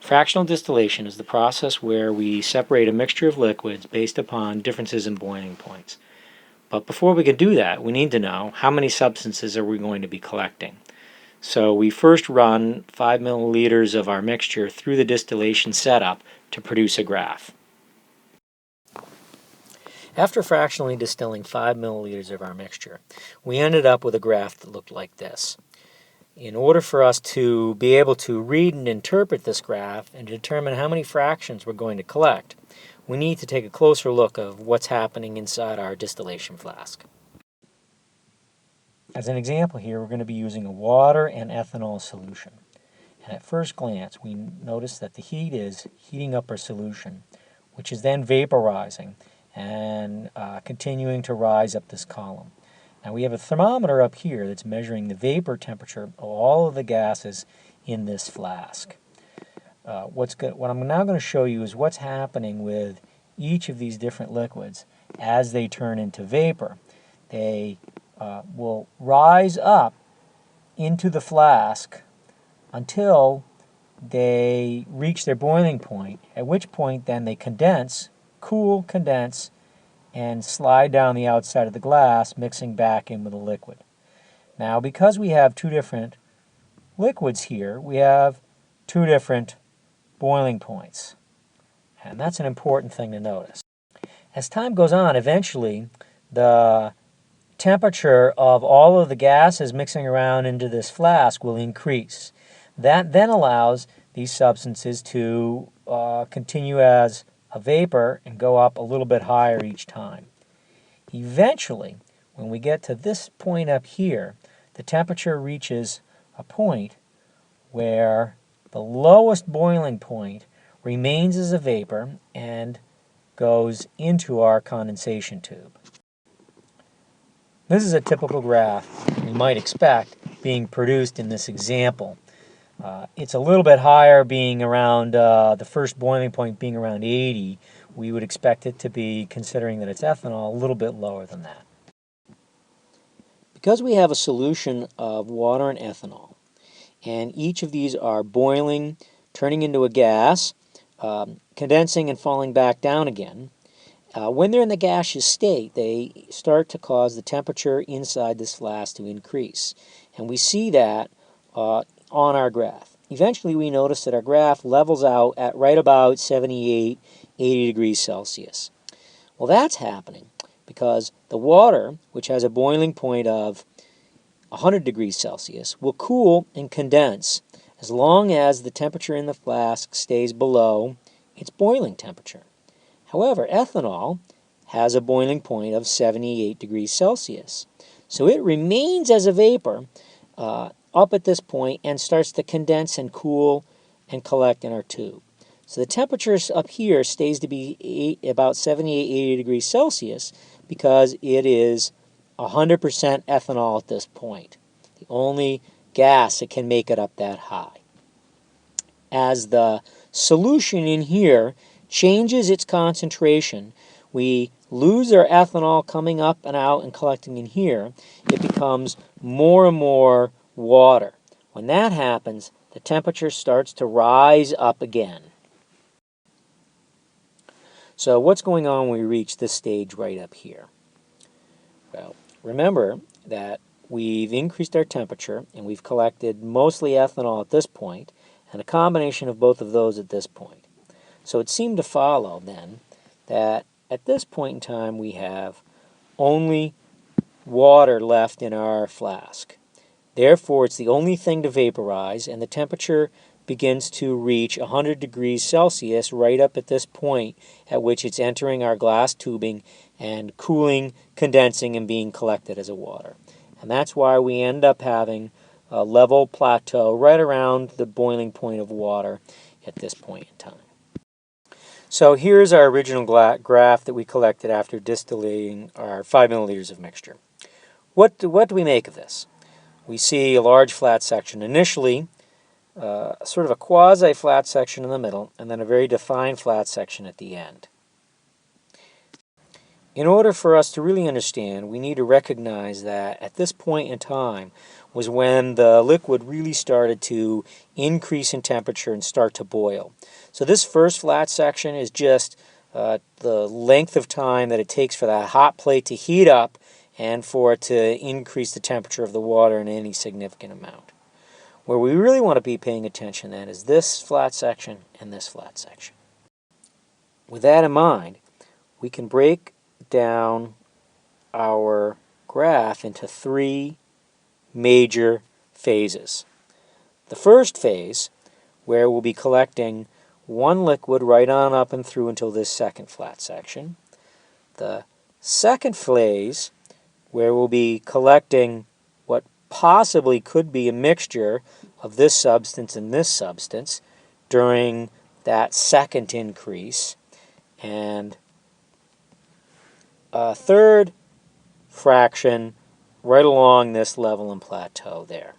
Fractional distillation is the process where we separate a mixture of liquids based upon differences in boiling points. But before we can do that, we need to know how many substances are we going to be collecting. So we first run 5 milliliters of our mixture through the distillation setup to produce a graph. After fractionally distilling 5 milliliters of our mixture, we ended up with a graph that looked like this. In order for us to be able to read and interpret this graph and determine how many fractions we're going to collect, we need to take a closer look of what's happening inside our distillation flask. As an example here, we're going to be using a water and ethanol solution. And at first glance, we notice that the heat is heating up our solution, which is then vaporizing and continuing to rise up this column. Now we have a thermometer up here that's measuring the vapor temperature of all of the gases in this flask. What I'm now going to show you is what's happening with each of these different liquids as they turn into vapor. They will rise up into the flask until they reach their boiling point, at which point then they condense, condense, and slide down the outside of the glass, mixing back in with the liquid. Now, because we have two different liquids here, we have two different boiling points. And that's an important thing to notice. As time goes on, eventually the temperature of all of the gases mixing around into this flask will increase. That then allows these substances to continue as a vapor and go up a little bit higher each time. Eventually, when we get to this point up here, the temperature reaches a point where the lowest boiling point remains as a vapor and goes into our condensation tube. This is a typical graph we might expect being produced in this example. It's a little bit higher, being around the first boiling point being around 80. We would expect it to be, considering that it's ethanol, a little bit lower than that. Because we have a solution of water and ethanol, and each of these are boiling, turning into a gas, condensing and falling back down again, when they're in the gaseous state, they start to cause the temperature inside this flask to increase. And we see that on our graph. Eventually we notice that our graph levels out at right about 78, 80 degrees Celsius. Well, that's happening because the water, which has a boiling point of 100 degrees Celsius, will cool and condense as long as the temperature in the flask stays below its boiling temperature. However, ethanol has a boiling point of 78 degrees Celsius. So it remains as a vapor up at this point and starts to condense and cool and collect in our tube. So the temperature up here stays to be about 78, 80 degrees Celsius because it is 100% ethanol at this point. The only gas that can make it up that high. As the solution in here changes its concentration, we lose our ethanol coming up and out and collecting in here. It becomes more and more water. When that happens, the temperature starts to rise up again. So what's going on when we reach this stage right up here? Well, remember that we've increased our temperature and we've collected mostly ethanol at this point and a combination of both of those at this point. So it seemed to follow then that at this point in time we have only water left in our flask. Therefore, it's the only thing to vaporize, and the temperature begins to reach 100 degrees Celsius right up at this point at which it's entering our glass tubing and cooling, condensing, and being collected as a water. And that's why we end up having a level plateau right around the boiling point of water at this point in time. So here's our original graph that we collected after distillating our 5 milliliters of mixture. What do we make of this? We see a large flat section initially, sort of a quasi-flat section in the middle, and then a very defined flat section at the end. In order for us to really understand, we need to recognize that at this point in time, was when the liquid really started to increase in temperature and start to boil. So this first flat section is just the length of time that it takes for that hot plate to heat up and for it to increase the temperature of the water in any significant amount. Where we really want to be paying attention then is this flat section and this flat section. With that in mind, we can break down our graph into three major phases. The first phase, where we'll be collecting one liquid right on up and through until this second flat section. The second phase, where we'll be collecting what possibly could be a mixture of this substance and this substance during that second increase. And a third fraction right along this level and plateau there.